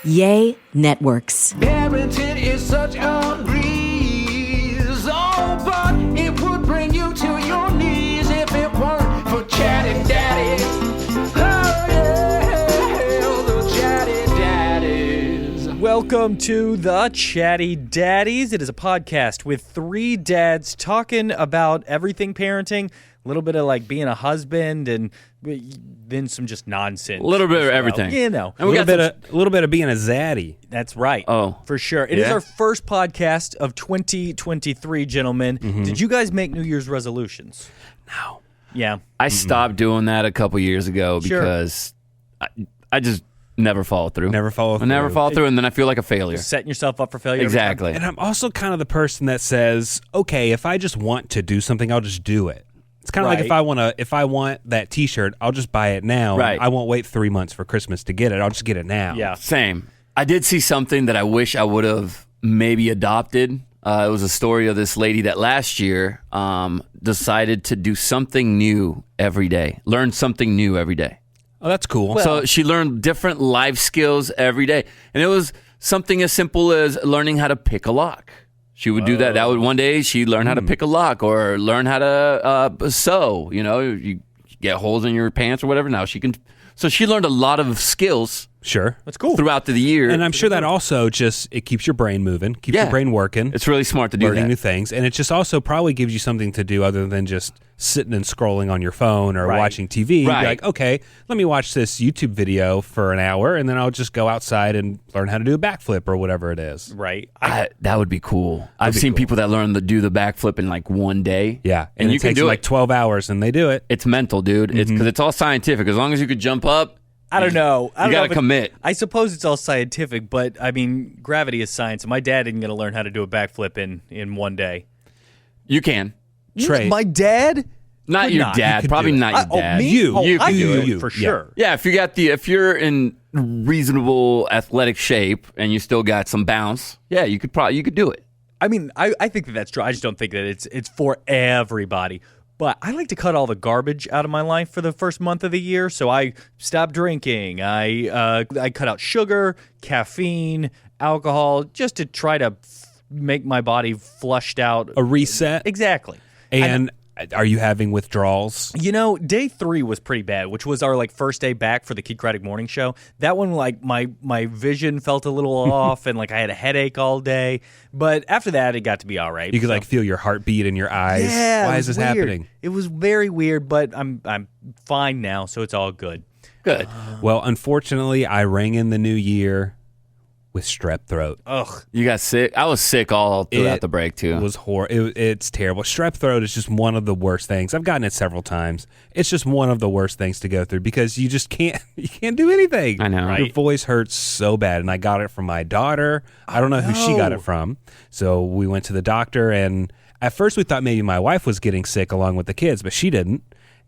Yay Networks. Parenting is such a breeze, oh, but it would bring you to your knees if it weren't for Chatty Daddies. Oh, yeah, the Chatty Daddies. Welcome to the Chatty Daddies. It is a podcast with three dads talking about everything parenting, a little bit of like being a husband, and then some just nonsense. A little bit of everything. You know. And A little bit of being a zaddy. That's right. Oh. For sure. It is our first podcast of 2023, gentlemen. Did you guys make New Year's resolutions? No. Yeah. I stopped doing that a couple years ago because I just never follow through. Never follow through. I never follow through, and then I feel like a failure. Setting yourself up for failure. Exactly. And I'm also kind of the person that says, okay, if I just want to do something, I'll just do it. It's kind of like if I want that T-shirt, I'll just buy it now. Right. I won't wait 3 months for Christmas to get it. I'll just get it now. Yeah. Same. I did see something that I wish I would have maybe adopted. It was a story of this lady that last year decided to do something new every day, learn something new every day. Oh, that's cool. So she learned different life skills every day. And it was something as simple as learning how to pick a lock. She would do that. That would one day she learned how to pick a lock or learn how to sew. You know, you get holes in your pants or whatever. Now she can. So she learned a lot of skills. Sure. That's cool. Throughout the year. And I'm sure that also just, it keeps your brain moving, keeps your brain working. It's really smart to do learning that. new things. And it just also probably gives you something to do other than just sitting and scrolling on your phone or watching TV. You'd be like, okay, let me watch this YouTube video for an hour, and then I'll just go outside and learn how to do a backflip or whatever it is. Right. That would be cool. I've seen people that learn to do the backflip in like one day. Yeah. And you it can takes do like 12 hours, and they do it. It's mental, dude. It's because it's all scientific. As long as you could jump up. I don't know. You got to commit. I suppose it's all scientific, but I mean, gravity is science. And my dad isn't going to learn how to do a backflip in one day. You can. Trey. My dad? Not your dad. Probably not your dad. Me? You. Oh, You I can do do it you. for Yeah. sure. Yeah, if you're in reasonable athletic shape and you still got some bounce, yeah, you could do it. I mean, I think that's true. I just don't think that it's for everybody. But I like to cut all the garbage out of my life for the first month of the year. So I stop drinking. I cut out sugar, caffeine, alcohol, just to try to make my body flushed out. A reset. Exactly. And are you having withdrawals? You know, day 3 was pretty bad, which was our like first day back for the Kid Craddock morning show. That one, like my vision felt a little off, and like I had a headache all day. But after that, it got to be all right. You could like feel your heartbeat in your eyes. Yeah, Why it is was this weird. happening? It was very weird, but I'm fine now, so it's all good. Good. Well, unfortunately, I rang in the new year with strep throat. Ugh. You got sick? I was sick all throughout the break, too. It was it's terrible. Strep throat is just one of the worst things. I've gotten it several times. It's just one of the worst things to go through because you just can't do anything. I know. Your voice hurts so bad, and I got it from my daughter. I don't know who she got it from. So we went to the doctor, and at first we thought maybe my wife was getting sick along with the kids, but she didn't.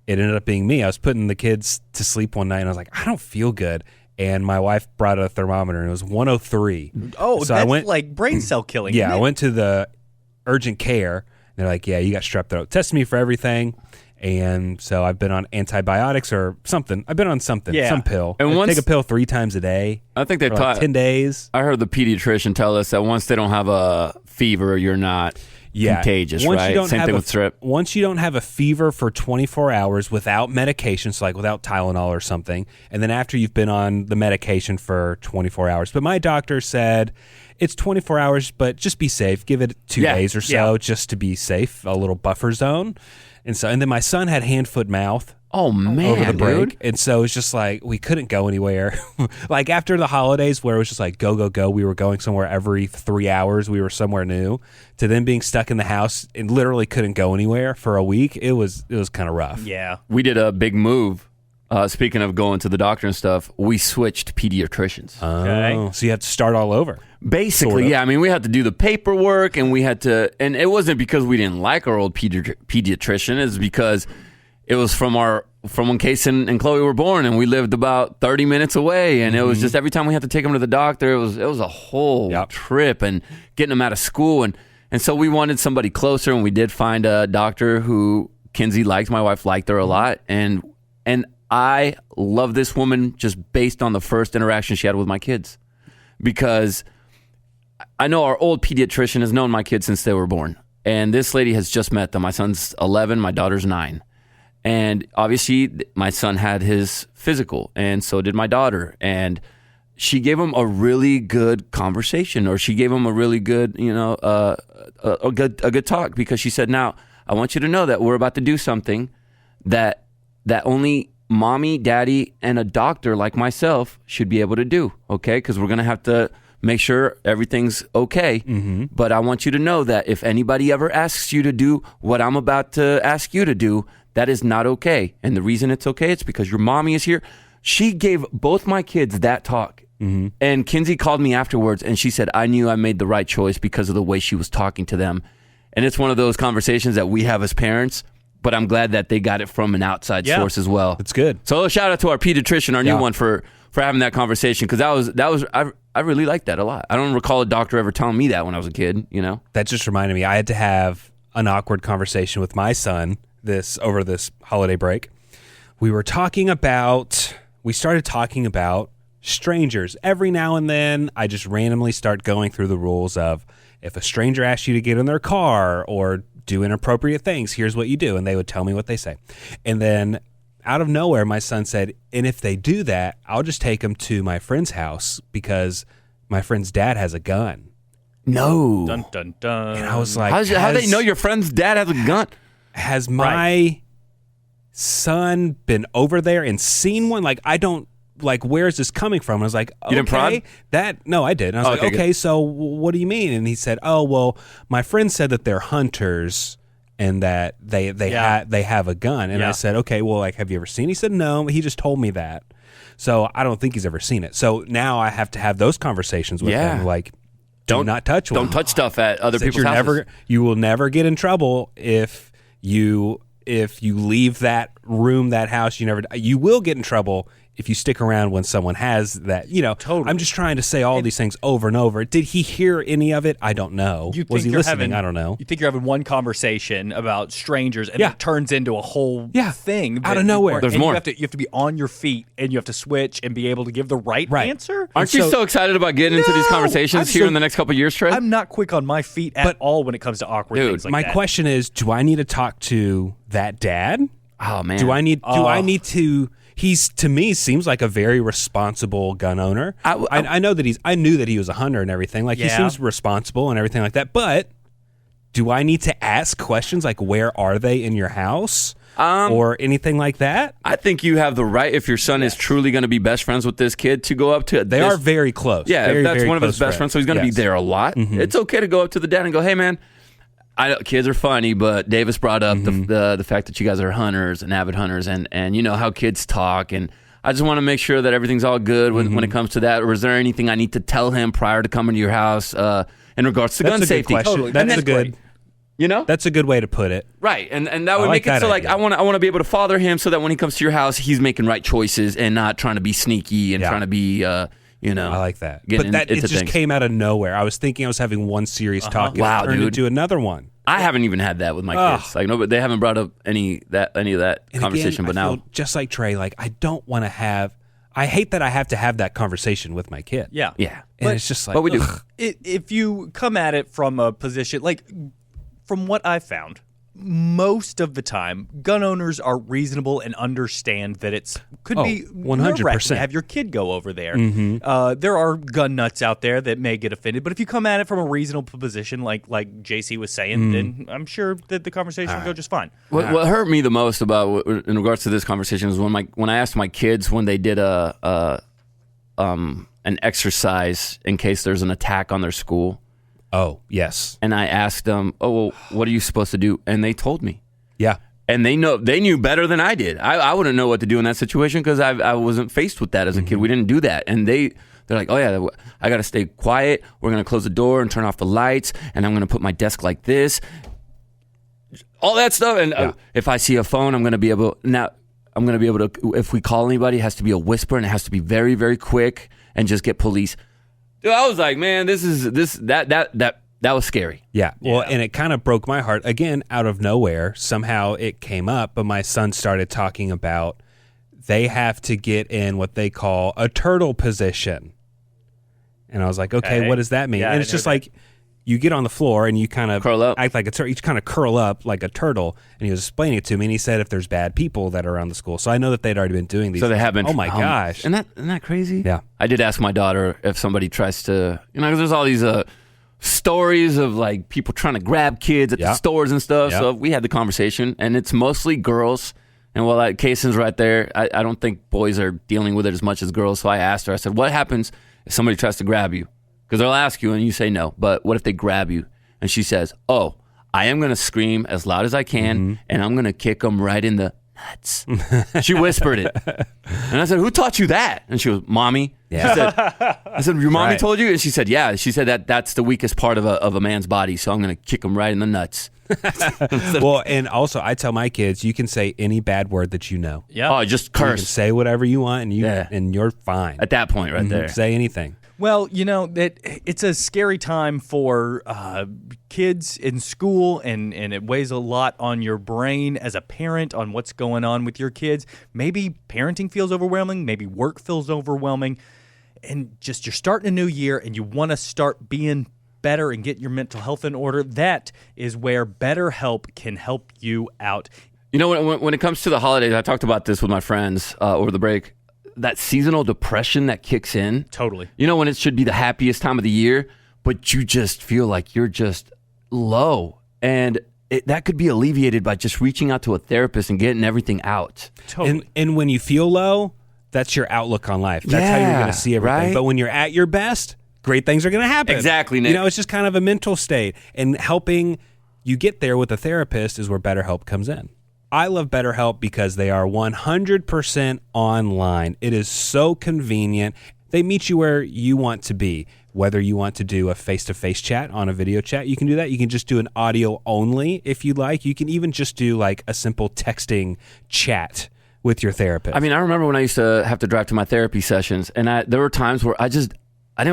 It ended up being me. I was putting the kids to sleep one night, and I was like, I don't feel good. And my wife brought a thermometer, and it was 103. Oh, so that's like brain cell killing. Yeah, isn't I it? went to the urgent care. And they're like, yeah, you got strep throat. Tested me for everything. And so I've been on antibiotics or something. I've been on something, some pill. And I take a pill 3 times a day. I think they for taught like 10 days. I heard the pediatrician tell us that once they don't have a fever, you're not contagious, once right? You don't Same have thing with strep. Once you don't have a fever for 24 hours without medication, so like without Tylenol or something, and then after you've been on the medication for 24 hours. But my doctor said it's 24 hours, but just be safe. Give it 2 days or so just to be safe, a little buffer zone. And then my son had hand, foot, mouth. Oh, man, over the break. dude. And so it's just like we couldn't go anywhere. Like after the holidays where it was just like go, we were going somewhere every 3 hours. We were somewhere new, to then being stuck in the house and literally couldn't go anywhere for a week. It was kind of rough. Yeah. We did a big move. Speaking of going to the doctor and stuff, we switched pediatricians. Oh, so you have to start all over. Basically, sort of. yeah. I mean, we had to do the paperwork, and we had to, and it wasn't because we didn't like our old pediatrician. It's because it was from when Case and Chloe were born, and we lived about 30 minutes away, and it was just every time we had to take them to the doctor, it was a whole trip, and getting them out of school, and so we wanted somebody closer, and we did find a doctor who Kinsey liked. My wife liked her a lot, and I love this woman just based on the first interaction she had with my kids. because I know our old pediatrician has known my kids since they were born. And this lady has just met them. My son's 11, my daughter's 9. And obviously, my son had his physical, and so did my daughter. And she gave him a really good conversation, or she gave him a really good, a good talk, because she said, now, I want you to know that we're about to do something that only mommy, daddy, and a doctor like myself should be able to do, okay? Because we're going to have to make sure everything's okay. Mm-hmm. But I want you to know that if anybody ever asks you to do what I'm about to ask you to do, that is not okay. And the reason it's okay, it's because your mommy is here. She gave both my kids that talk. Mm-hmm. And Kinsey called me afterwards, and she said, I knew I made the right choice because of the way she was talking to them. And it's one of those conversations that we have as parents, but I'm glad that they got it from an outside source as well. It's good. So a shout out to our pediatrician, our new one, for having that conversation, because I really liked that a lot. I don't recall a doctor ever telling me that when I was a kid, That just reminded me, I had to have an awkward conversation with my son over this holiday break. We started talking about strangers. Every now and then, I just randomly start going through the rules of, if a stranger asks you to get in their car or do inappropriate things, here's what you do. And they would tell me what they say. And then out of nowhere, my son said, and if they do that, I'll just take them to my friend's house because my friend's dad has a gun. No. Dun, dun, dun. And I was like, how do they know your friend's dad has a gun? Has my son been over there and seen one? Like, I don't, like, where is this coming from? And I was like, okay, you didn't prod? No, I did. And I was like, okay, good. so what do you mean? And he said, oh, well, my friend said that they're hunters and that they have a gun. And I said, okay, well, like, have you ever seen it? He said, no, he just told me that. So I don't think he's ever seen it. So now I have to have those conversations with him, like, do not touch one. Don't touch stuff at other people's houses. You will never get in trouble if you leave that room, that house. You will get in trouble if you stick around when someone has that. Totally. I'm just trying to say all these things over and over. Did he hear any of it? I don't know. Was he listening? I don't know. You think you're having one conversation about strangers, and it turns into a whole thing out of nowhere. There's more. You have to be on your feet, and you have to switch and be able to give the right answer. Aren't you so excited about getting into these conversations in the next couple of years, Trey? I'm not quick on my feet at all when it comes to awkward things like that. My question is, do I need to talk to that dad? Oh man. Do I need to? He's, to me, seems like a very responsible gun owner. I know that I knew that he was a hunter and everything. Like, he seems responsible and everything like that. But do I need to ask questions like, where are they in your house? Or anything like that? I think you have the right, if your son is truly going to be best friends with this kid, to go up to They are very close. Yeah, very, if that's very one of his best friends, so he's going to be there a lot. Mm-hmm. It's okay to go up to the dad and go, hey, man, I know kids are funny, but Davis brought up the fact that you guys are hunters and avid hunters, and you know how kids talk, and I just want to make sure that everything's all good when it comes to that. Or is there anything I need to tell him prior to coming to your house in regards to gun safety? Totally. That's a good. That's a good way to put it. Right, and that would make it so like I want to be able to father him so that when he comes to your house, he's making right choices and not trying to be sneaky and trying to be. I like that. But it just came out of nowhere. I was thinking I was having one serious talk and it turned into another one. I haven't even had that with my kids. Like, no, but they haven't brought up any of that conversation. Again, but now, feel just like Trey, like, I don't want to have. I hate that I have to have that conversation with my kid. Yeah. And it's just like, but we do. If you come at it from a position like, from what I've found, most of the time, gun owners are reasonable and understand that could be 100% to have your kid go over there. Mm-hmm. There are gun nuts out there that may get offended, but if you come at it from a reasonable position, like JC was saying, then I'm sure that the conversation will go just fine. What hurt me the most about in regards to this conversation is when I asked my kids when they did an exercise in case there's an attack on their school. Oh, yes. And I asked them, well, what are you supposed to do? And they told me. Yeah. And they knew better than I did. I wouldn't know what to do in that situation because I wasn't faced with that as a kid. We didn't do that. And they're like, oh, yeah, I got to stay quiet. We're going to close the door and turn off the lights. And I'm going to put my desk like this. All that stuff. And if I see a phone, I'm going to be able to, if we call anybody, it has to be a whisper and it has to be very, very quick and just get police. Dude, I was like, man, that was scary. Yeah. Well, and it kind of broke my heart. Again, out of nowhere, somehow it came up, but my son started talking about they have to get in what they call a turtle position. And I was like, okay, what does that mean? Yeah, and it's just like, you get on the floor and you kind of Curl up. act like a turtle. You kind of curl up like a turtle. And he was explaining it to me, and he said if there's bad people that are around the school. So I know that they'd already been doing these. So they have been. Oh my gosh. Isn't that crazy? Yeah. I did ask my daughter if somebody tries to, 'cause there's all these stories of like people trying to grab kids at the stores and stuff. Yeah. So we had the conversation, and it's mostly girls. And while Kaysen's right there, I don't think boys are dealing with it as much as girls. So I asked her, I said, what happens if somebody tries to grab you? Because they'll ask you and you say no, but what if they grab you? And she says, oh, I am going to scream as loud as I can, and I'm going to kick them right in the nuts. She whispered it. And I said, who taught you that? And she goes, Mommy. Yeah. I said, your mommy Right. told you? And she said, yeah. She said that's the weakest part of a man's body, so I'm going to kick him right in the nuts. Well, and also I tell my kids, you can say any bad word that you know. Yeah. Oh, just You can curse say whatever you want, and Yeah. and you're fine. at that point right there. Say anything. Well, that it's a scary time for kids in school, and it weighs a lot on your brain as a parent on what's going on with your kids. Maybe parenting feels overwhelming. Maybe work feels overwhelming. And just you're starting a new year, and you want to start being better and get your mental health in order. That is where BetterHelp can help you out. When it comes to the holidays, I talked about this with my friends over the break. That seasonal depression that kicks in. Totally. When it should be the happiest time of the year, but you just feel like you're just low. And that could be alleviated by just reaching out to a therapist and getting everything out. Totally. And when you feel low, that's your outlook on life. That's how you're Yeah, going to see everything. right? But when you're at your best, great things are going to happen. Exactly, Nick. It's just kind of a mental state. And helping you get there with a therapist is where BetterHelp comes in. I love BetterHelp because they are 100% online. It is so convenient. They meet you where you want to be. Whether you want to do a face-to-face chat on a video chat, you can do that. You can just do an audio only if you'd like. You can even just do like a simple texting chat with your therapist. I mean, I remember when I used to have to drive to my therapy sessions, and there were times where I didn't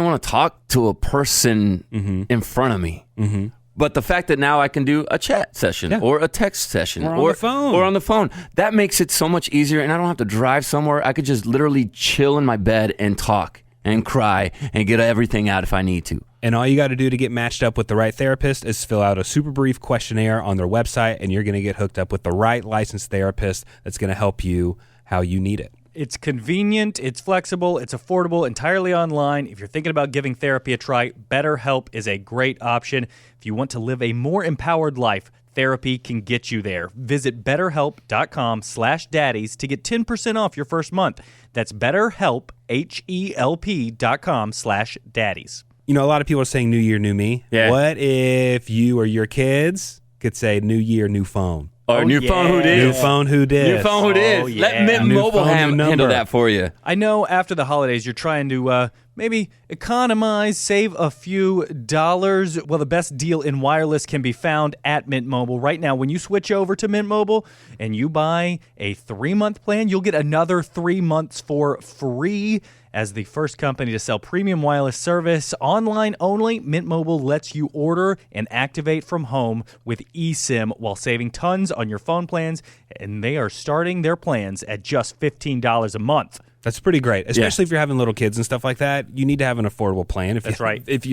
want to talk to a person in front of me. Mm-hmm. But the fact that now I can do a chat session or a text session or on the phone, that makes it so much easier, and I don't have to drive somewhere. I could just literally chill in my bed and talk and cry and get everything out if I need to. And all you got to do to get matched up with the right therapist is fill out a super brief questionnaire on their website, and you're going to get hooked up with the right licensed therapist that's going to help you how you need it. It's convenient, it's flexible, it's affordable, entirely online. If you're thinking about giving therapy a try, BetterHelp is a great option. If you want to live a more empowered life, therapy can get you there. Visit BetterHelp.com/daddies to get 10% off your first month. That's BetterHelp, HELP.com/daddies. A lot of people are saying New Year, New Me. Yeah. What if you or your kids could say New Year, New Phone? Or new phone, who yeah. did? New phone, who did? New phone, who did? Oh, Let yeah. Mint New Mobile phone, new handle number. that for you. I know after the holidays you're trying to maybe economize, save a few dollars. Well, the best deal in wireless can be found at Mint Mobile. Right now, when you switch over to Mint Mobile and you buy a 3-month plan, you'll get another 3 months for free. As the first company to sell premium wireless service online only, Mint Mobile lets you order and activate from home with eSIM while saving tons on your phone plans, and they are starting their plans at just $15 a month. That's pretty great, especially if you're having little kids and stuff like that. You need to have an affordable plan. That's right. If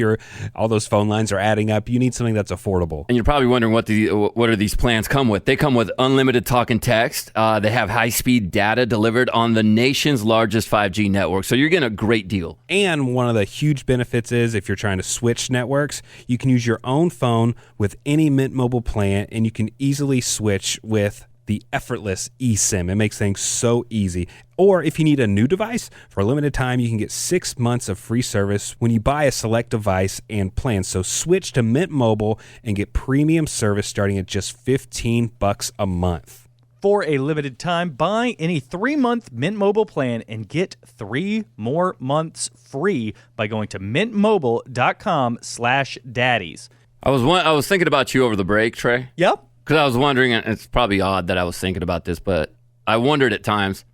all those phone lines are adding up, you need something that's affordable. And you're probably wondering what are these plans come with. They come with unlimited talk and text. They have high-speed data delivered on the nation's largest 5G network. So you're getting a great deal. And one of the huge benefits is if you're trying to switch networks, you can use your own phone with any Mint Mobile plan, and you can easily switch with the effortless eSIM. It makes things so easy. Or if you need a new device, for a limited time, you can get 6 months of free service when you buy a select device and plan. So switch to Mint Mobile and get premium service starting at just $15 a month. For a limited time, buy any 3-month Mint Mobile plan and get 3 more months free by going to mintmobile.com/daddies. I was thinking about you over the break, Trey. Yep. Because I was wondering, and it's probably odd that I was thinking about this, but I wondered at times,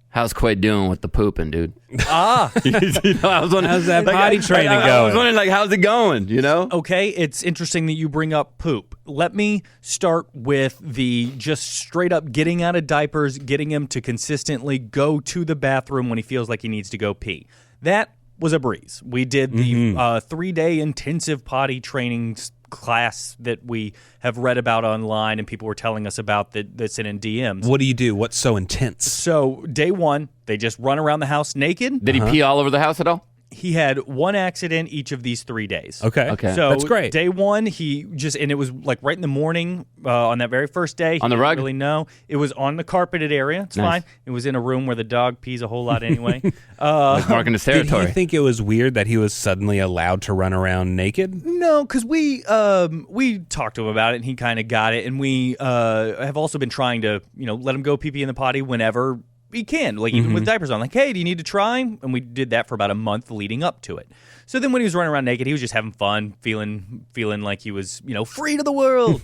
how's Quaid doing with the pooping, dude? Ah. I was wondering, How's that potty training I was going? wondering, how's it going, Okay, it's interesting that you bring up poop. Let me start with the just straight up getting out of diapers, getting him to consistently go to the bathroom when he feels like he needs to go pee. That was a breeze. We did the 3-day intensive potty training class that we have read about online and people were telling us about that's in DMs. What do you do? What's so intense? So day 1, they just run around the house naked. Did he pee all over the house at all? He had one accident each of these 3 days. Okay. So that's great. Day 1, he just, and it was like right in the morning on that very first day. On the rug? Really no. It was on the carpeted area. It's Nice. fine. It was in a room where the dog pees a whole lot anyway. Like marking his Did territory. he think it was weird that he was suddenly allowed to run around naked? No, because we talked to him about it, and he kind of got it. And we have also been trying to, let him go pee in the potty whenever he can, like even with diapers on. Like, hey, do you need to try? And we did that for about a month leading up to it. So then when he was running around naked, he was just having fun, feeling like he was, free to the world.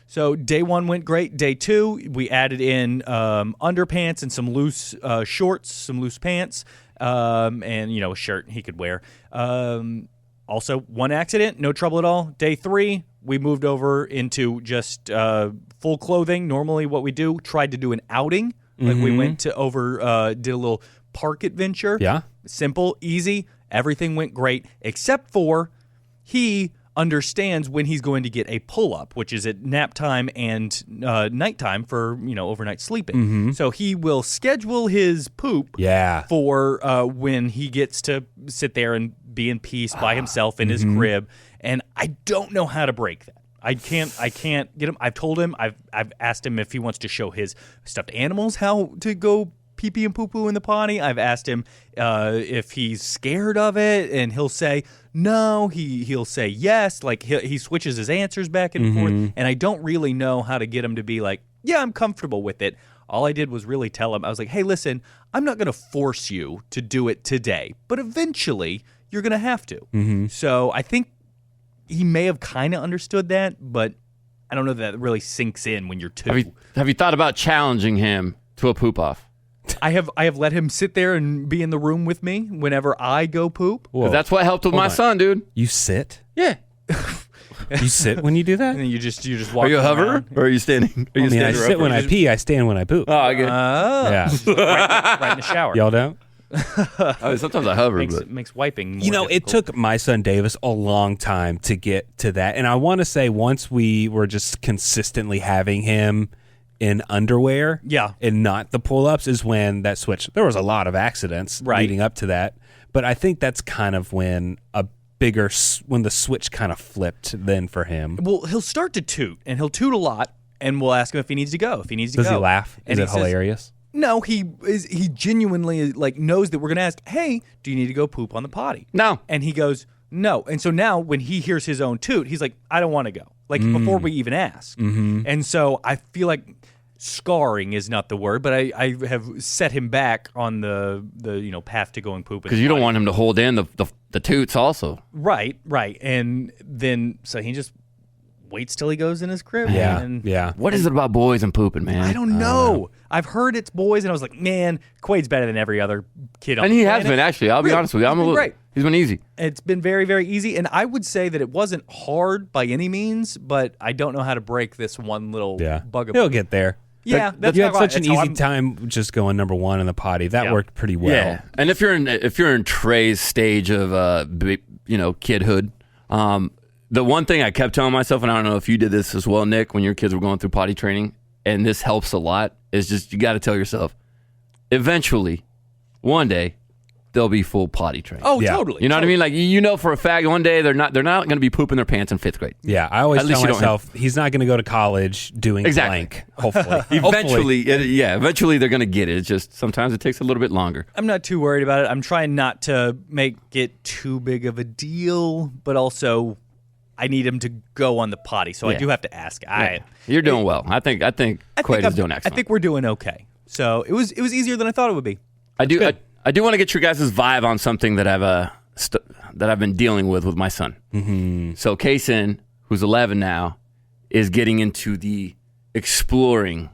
So day 1 went great. Day 2, we added in underpants and some loose shorts, some loose pants, and a shirt he could wear. Also, one accident, no trouble at all. Day 3, we moved over into just full clothing. Normally, what we do, tried to do an outing. Like we went to did a little park adventure. Yeah. Simple, easy. Everything went great, except for he understands when he's going to get a pull-up, which is at nap time and nighttime for, overnight sleeping. So he will schedule his poop for when he gets to sit there and be in peace by himself in his crib. And I don't know how to break that. I can't get him. I've told him, I've asked him if he wants to show his stuffed animals how to go pee-pee and poo-poo in the potty. I've asked him if he's scared of it, and he'll say no. He'll say yes. Like he switches his answers back and forth, and I don't really know how to get him to be like, yeah, I'm comfortable with it. All I did was really tell him, I was like, hey, listen, I'm not going to force you to do it today, but eventually you're going to have to. So I think he may have kind of understood that, but I don't know that really sinks in when you're 2. Have you thought about challenging him to a poop off? I have let him sit there and be in the room with me whenever I go poop. Whoa. That's what helped with my son, dude. You sit? Yeah. You sit when you do that? And then you just walk Are you a hover around. or are you standing? Are you I standing sit when I pee. I stand when I poop. Oh, I get it. Yeah. right in the shower. Y'all don't? Sometimes I hover, but Makes wiping more it difficult. took my son Davis a long time to get to that. And I want to say once we were just consistently having him in underwear and not the pull-ups is when that switch. There was a lot of accidents leading up to that. But I think that's kind of when when the switch kind of flipped then for him. Well, he'll start to toot, and he'll toot a lot, and we'll ask him if he needs to go. If he needs to Does go. he laugh? And Is it hilarious? No, he genuinely knows that we're going to ask, hey, do you need to go poop on the potty? No. And he goes, no. And so now when he hears his own toot, he's like, I don't want to go. Like before we even ask. And so I feel like scarring is not the word, but I have set him back on the path to going poop. because you don't want him to hold in the toots also. Right. And then so he just waits till he goes in his crib. Yeah. And What is it about boys and pooping, man? I don't know. I've heard it's boys, and I was like, man, Quaid's better than every other kid on And the he has planet. been, actually. I'll be Really? honest with you. He's been great. He's been easy. It's been very, very easy, and I would say that it wasn't hard by any means, but I don't know how to break this one little bugaboo. He'll get there. Yeah, that's you had how such an that's how easy I'm- time just going number 1 in the potty. That worked pretty well. Yeah. And if you're in Trey's stage of kidhood, the one thing I kept telling myself, and I don't know if you did this as well, Nick, when your kids were going through potty training, and this helps a lot, is just you got to tell yourself, eventually, one day, they'll be full potty trained. Oh, totally. You know what I mean? Like for a fact, one day they're not going to be pooping their pants in 5th grade. Yeah, I always At least tell you don't myself he's not going to go to college doing blank. Hopefully, Eventually they're going to get it. It's just sometimes it takes a little bit longer. I'm not too worried about it. I'm trying not to make it too big of a deal, but also I need him to go on the potty, so I do have to ask. You're doing well. I think Quaid is doing excellent. I think we're doing okay. So it was easier than I thought it would be. I do want to get your guys' vibe on something that I've been dealing with my son. Mm-hmm. So Kaysen, who's 11 now, is getting into the exploring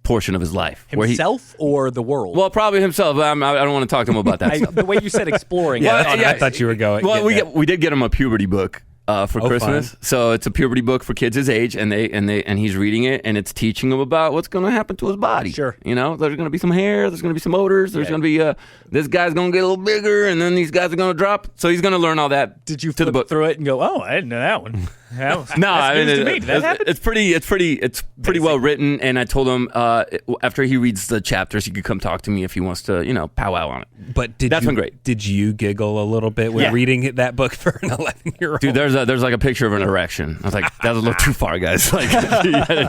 portion of his life. Himself or the world? Well, probably himself. I don't want to talk to him about that stuff. The way you said exploring. I thought you were going. Well, we did get him a puberty book, for Christmas. Fun. So it's a puberty book for kids his age, and he's reading it, and it's teaching him about what's going to happen to his body. Sure. You know, there's going to be some hair, there's going to be some odors, there's going to be this guy's going to get a little bigger, and then these guys are going to drop. So he's going to learn all that. Did you to the flip book through it and go, "Oh, I didn't know that one"? No, That's I mean news to me. Did that happen? it's pretty well written. And I told him after he reads the chapters, he could come talk to me if he wants to, powwow on it. But That's been great. Did you giggle a little bit when reading that book for an 11-year-old? Dude, there's like a picture of an erection. I was like, that was a little too far, guys. Like,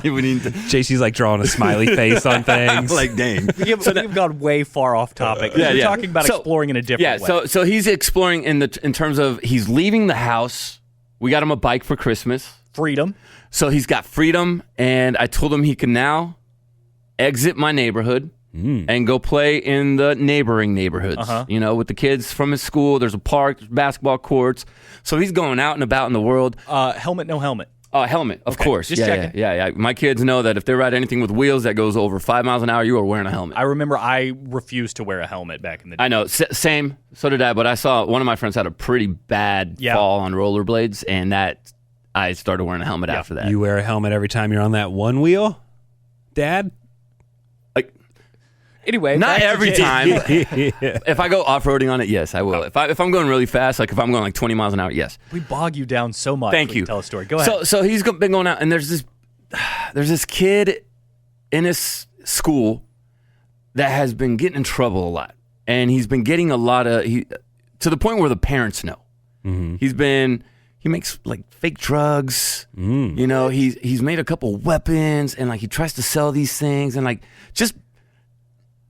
we need to. JC's like drawing a smiley face on things. Like, dang. We've gone way far off topic. We're talking about exploring in a different way. So he's exploring in terms of he's leaving the house. We got him a bike for Christmas. Freedom. So he's got freedom, and I told him he can now exit my neighborhood and go play in the neighboring neighborhoods. With the kids from his school. There's a park, there's basketball courts. So he's going out and about in the world. Helmet, no helmet. Helmet, of course. Just checking. Yeah. My kids know that if they ride anything with wheels that goes over 5 miles an hour, you are wearing a helmet. I remember I refused to wear a helmet back in the day. I know. Same. So did I. But I saw one of my friends had a pretty bad fall on rollerblades, and I started wearing a helmet after that. You wear a helmet every time you're on that one wheel, Dad? Anyway, not every time. If I go off-roading on it, yes, I will. If I'm going really fast, like if I'm going like 20 miles an hour, yes. We bog you down so much. Thank you. Tell a story. Go ahead. So he's been going out, and there's this kid in his school that has been getting in trouble a lot, and he's been getting a lot of to the point where the parents know. Mm-hmm. He makes like fake drugs. He's made a couple weapons, and like he tries to sell these things, and like just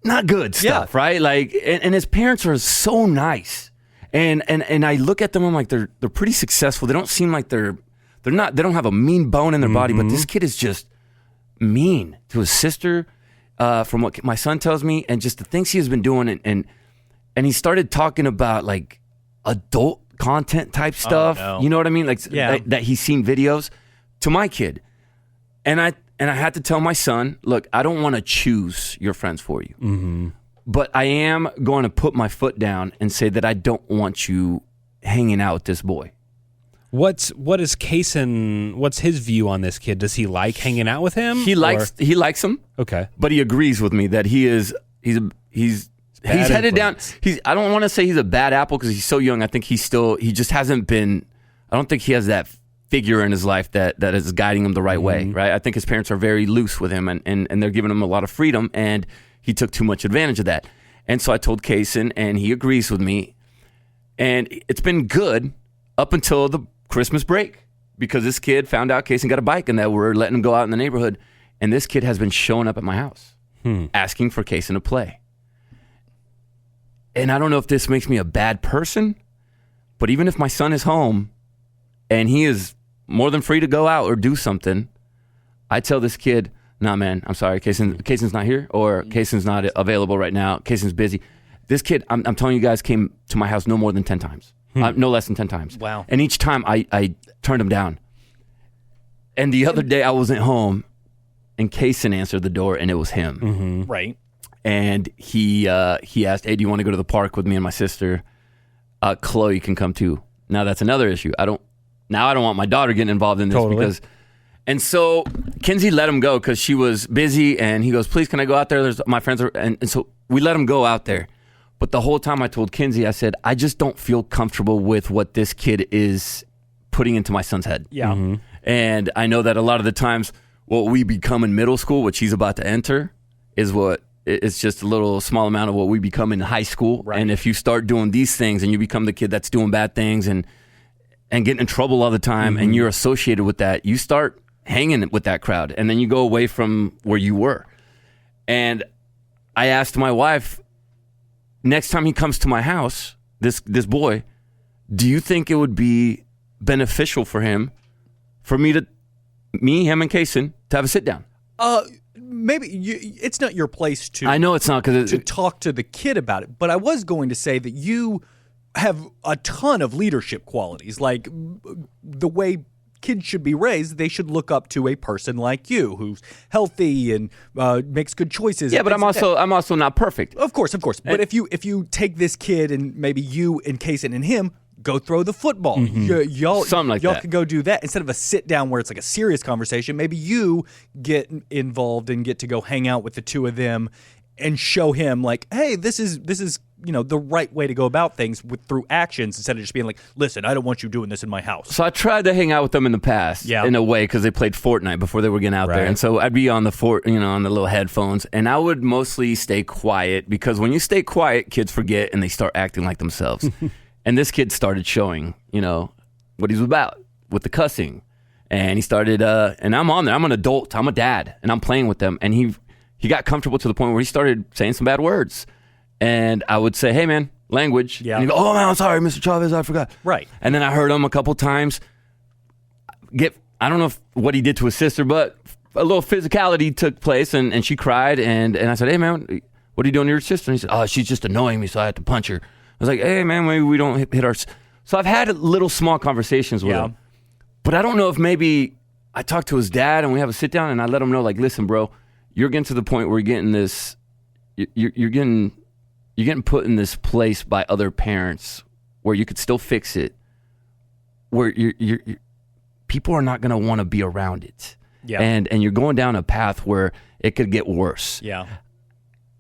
not good stuff, right? Like, and his parents are so nice, and I look at them, I'm like, they're pretty successful. They don't seem like they don't have a mean bone in their body, but this kid is just mean to his sister, from what my son tells me, and just the things he has been doing, and he started talking about like adult content type stuff. Oh, no. You know what I mean? Like that he's seen videos to my kid, and I had to tell my son, look, I don't want to choose your friends for you, but I am going to put my foot down and say that I don't want you hanging out with this boy. What is Kaysen? What's his view on this kid? Does he like hanging out with him? He likes him. Okay, but he agrees with me that he's headed down. I don't want to say he's a bad apple because he's so young. I think he just hasn't been. I don't think he has that figure in his life that is guiding him the right way, right? I think his parents are very loose with him, and they're giving him a lot of freedom, and he took too much advantage of that. And so I told Kaysen, and he agrees with me, and it's been good up until the Christmas break, because this kid found out Kaysen got a bike and that we're letting him go out in the neighborhood, and this kid has been showing up at my house asking for Kaysen to play. And I don't know if this makes me a bad person, but even if my son is home and he is more than free to go out or do something, I tell this kid, nah, man, I'm sorry, Kaysen's not here, or Kaysen's not available right now, Kaysen's busy. This kid, I'm telling you guys, came to my house no more than 10 times. No less than 10 times. Wow. And each time I turned him down. And the other day I wasn't home, and Kaysen answered the door, and it was him. Right. And he asked, hey, do you want to go to the park with me and my sister? Chloe can come too. Now that's another issue. I don't want my daughter getting involved in this because. And so Kinsey let him go because she was busy, and he goes, please, can I go out there? There's my friends are, and so we let him go out there. But the whole time I told Kinsey, I said, I just don't feel comfortable with what this kid is putting into my son's head. Yeah. And I know that a lot of the times what we become in middle school, which he's about to enter, is what it's just a little small amount of what we become in high school. Right. And if you start doing these things and you become the kid that's doing bad things and getting in trouble all the time and you're associated with that, you start hanging with that crowd, and then you go away from where you were. And I asked my wife, next time he comes to my house, this boy, do you think it would be beneficial for him, for him and Kaysen to have a sit down? Maybe it's not your place to. I know it's not to talk to the kid about it, but I was going to say that you have a ton of leadership qualities, like the way kids should be raised. They should look up to a person like you who's healthy and makes good choices. Yeah, but I'm also not perfect. Of course. But if you take this kid and maybe you and Kaysen and him, go throw the football. Y'all Something like that. could go do that instead of a sit down where it's like a serious conversation. Maybe you get involved and get to go hang out with the two of them and show him like, hey, this is the right way to go about things through actions instead of just being like, listen, I don't want you doing this in my house. So I tried to hang out with them in the past, in a way, because they played Fortnite before they were getting out there, and so I'd be on the on the little headphones, and I would mostly stay quiet because when you stay quiet, kids forget and they start acting like themselves. And this kid started showing, what he's about with the cussing, and he started, and I'm on there. I'm an adult. I'm a dad, and I'm playing with them, and he got comfortable to the point where he started saying some bad words. And I would say, hey, man, language. Yeah. And he'd go, oh, man, I'm sorry, Mr. Chavez, I forgot. Right. And then I heard him a couple times I don't know what he did to his sister, but a little physicality took place, and she cried. And I said, hey, man, what are you doing to your sister? And he said, oh, she's just annoying me, so I had to punch her. I was like, hey, man, maybe we don't hit our... So I've had little small conversations with him. But I don't know if maybe I talk to his dad and we have a sit down and I let him know, like, listen, bro, you're getting to the point where you're getting this... You're getting put in this place by other parents where you could still fix it, where you're people are not going to want to be around it. Yeah. And you're going down a path where it could get worse. Yeah.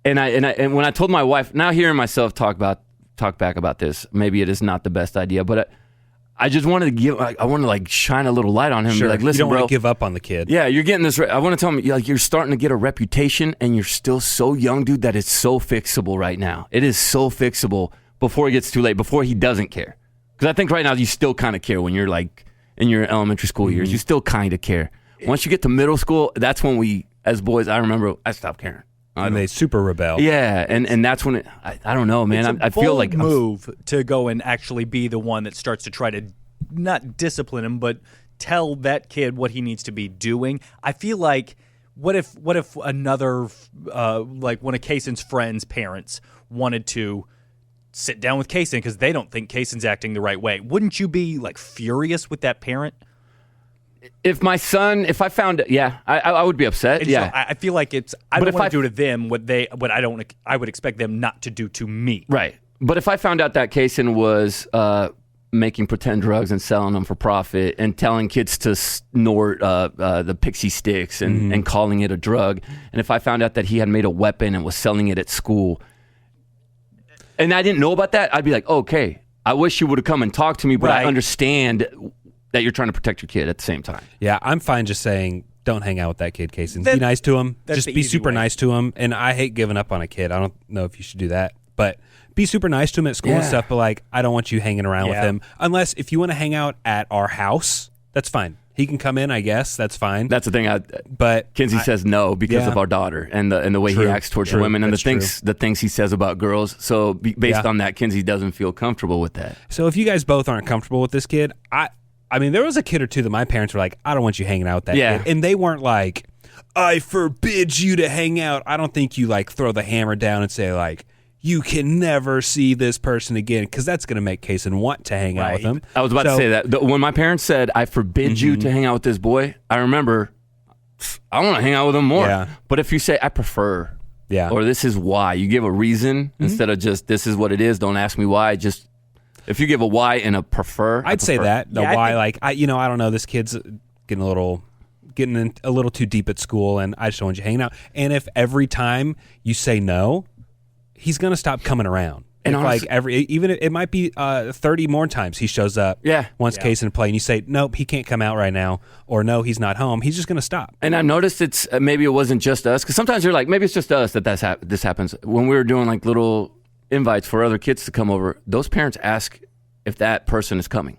And when I told my wife, now hearing myself talk back about this, maybe it is not the best idea, but I just wanted to I want to like shine a little light on him. Sure. And be like, listen, you don't bro, want to give up on the kid. Yeah, you're getting this. I want to tell him, like, you're starting to get a reputation, and you're still so young, dude, that it's so fixable right now. It is so fixable before it gets too late, before he doesn't care. Because I think right now you still kind of care when you're like in your elementary school years. You still kind of care. Once you get to middle school, that's when we, as boys, I remember I stopped caring. And they super rebel. Yeah, and that's when I don't know, man. I feel like move to go and actually be the one that starts to try to not discipline him, but tell that kid what he needs to be doing. I feel like what if another like one of Kaysen's friends' parents wanted to sit down with Kaysen because they don't think Kaysen's acting the right way? Wouldn't you be like furious with that parent? If I found, I would be upset. I feel like I don't want to do to them what I would expect them not to do to me. Right. But if I found out that Kaysen was making pretend drugs and selling them for profit and telling kids to snort the pixie sticks and calling it a drug, and if I found out that he had made a weapon and was selling it at school, and I didn't know about that, I'd be like, okay, I wish you would have come and talked to me, but I understand that you're trying to protect your kid at the same time. Yeah, I'm fine just saying, don't hang out with that kid, Kaysen. Be nice to him. Just be super nice to him. And I hate giving up on a kid. I don't know if you should do that. But be super nice to him at school and stuff. But like, I don't want you hanging around with him. Unless if you want to hang out at our house, that's fine. He can come in, I guess. That's fine. That's the thing. But Kinsey says no because of our daughter and the way he acts towards women and the things he says about girls. So based on that, Kinsey doesn't feel comfortable with that. So if you guys both aren't comfortable with this kid, I mean, there was a kid or two that my parents were like, I don't want you hanging out with that kid. And they weren't like, I forbid you to hang out. I don't think you like throw the hammer down and say like, you can never see this person again, because that's going to make Kaysen want to hang out with him. I was about to say that. When my parents said, I forbid you to hang out with this boy, I remember, I want to hang out with him more. Yeah. But if you say, I prefer, or this is why, you give a reason instead of just, this is what it is, don't ask me why, just, if you give a why and a prefer, I'd say that. The why, like, I don't know, this kid's getting a little too deep at school, and I just don't want you hanging out. And if every time you say no, he's gonna stop coming around. And honestly, like even it might be 30 more times he shows up. Once Kaysen play, and you say nope, he can't come out right now, or no, he's not home. He's just gonna stop. And I noticed it's maybe it wasn't just us, because sometimes you're like, maybe it's just us that this happens. When we were doing like little invites for other kids to come over, those parents ask if that person is coming.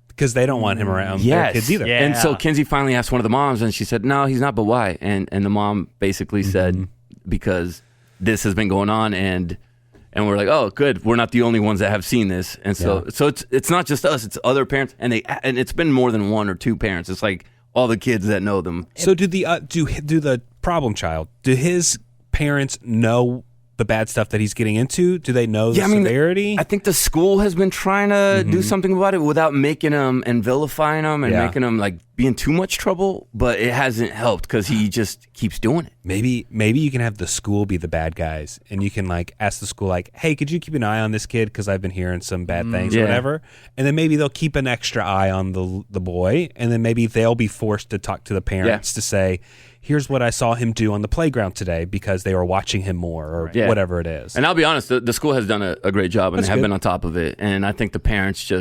Because they don't want him around their kids either. And so Kinsey finally asked one of the moms, and she said, no, he's not, but why? And the mom basically said, because this has been going on, and we're like, oh, good, we're not the only ones that have seen this. And so it's not just us, it's other parents, and it's been more than one or two parents. It's like all the kids that know them. So do the problem child, do his parents know the bad stuff that he's getting into? Do they know the severity? I think the school has been trying to do something about it without making him and vilifying him and making him like be in too much trouble, but it hasn't helped because he just keeps doing it. Maybe you can have the school be the bad guys, and you can like ask the school like, hey, could you keep an eye on this kid because I've been hearing some bad things or whatever, and then maybe they'll keep an extra eye on the boy, and then maybe they'll be forced to talk to the parents to say, here's what I saw him do on the playground today because they were watching him more or whatever it is. And I'll be honest, the school has done a great job and they have been on top of it. And I think the parents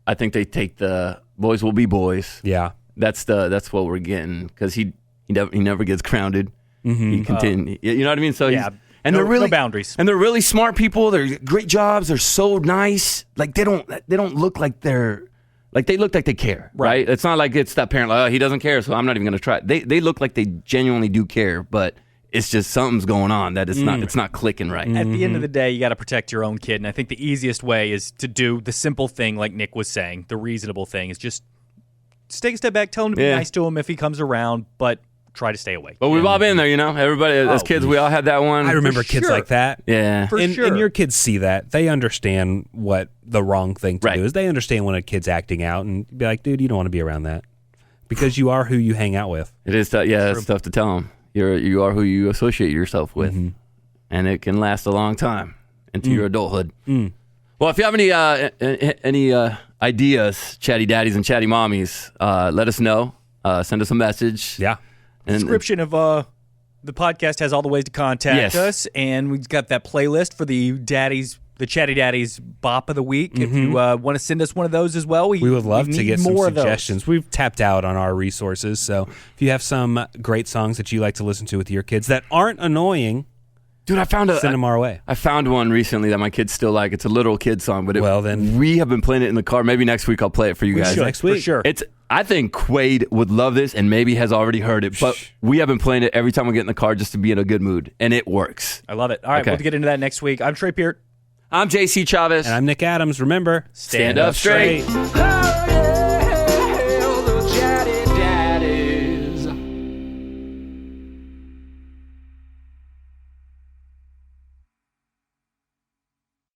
I think they take the boys will be boys. Yeah. That's what we're getting because he never gets grounded. He continue, you know what I mean? So and they're really no boundaries. And they're really smart people. They're great jobs. They're so nice. Like they don't look like they're like they look like they care, right? It's not like it's that parent like, oh, he doesn't care, so I'm not even going to try. They look like they genuinely do care, but it's just something's going on that it's not clicking right. At the end of the day, you got to protect your own kid, and I think the easiest way is to do the simple thing, like Nick was saying. The reasonable thing is just take a step back, tell him to be nice to him if he comes around, but try to stay away. But we've all been there, you know. Everybody, as kids, we all had that one. I remember kids like that. Yeah, and your kids see that. They understand what the wrong thing to do is. They understand when a kid's acting out, and be like, dude, you don't want to be around that because you are who you hang out with. It is tough. Yeah, it's tough to tell them. You are who you associate yourself with, and it can last a long time into your adulthood. Well, if you have any ideas, chatty daddies and chatty mommies, let us know. Send us a message. Yeah. The description of the podcast has all the ways to contact us, and we've got that playlist for the Chatty Daddies Bop of the Week. If you want to send us one of those as well, we would love to get some more suggestions. We've tapped out on our resources, so if you have some great songs that you like to listen to with your kids that aren't annoying, dude, send them our way. I found one recently that my kids still like. It's a little kid song, but then we have been playing it in the car. Maybe next week I'll play it for you guys. Next week, for sure. I think Quaid would love this and maybe has already heard it, but we have been playing it every time we get in the car just to be in a good mood, and it works. I love it. All right, we'll get into that next week. I'm Trey Peart. I'm JC Chavez. And I'm Nick Adams. Remember, stand up straight.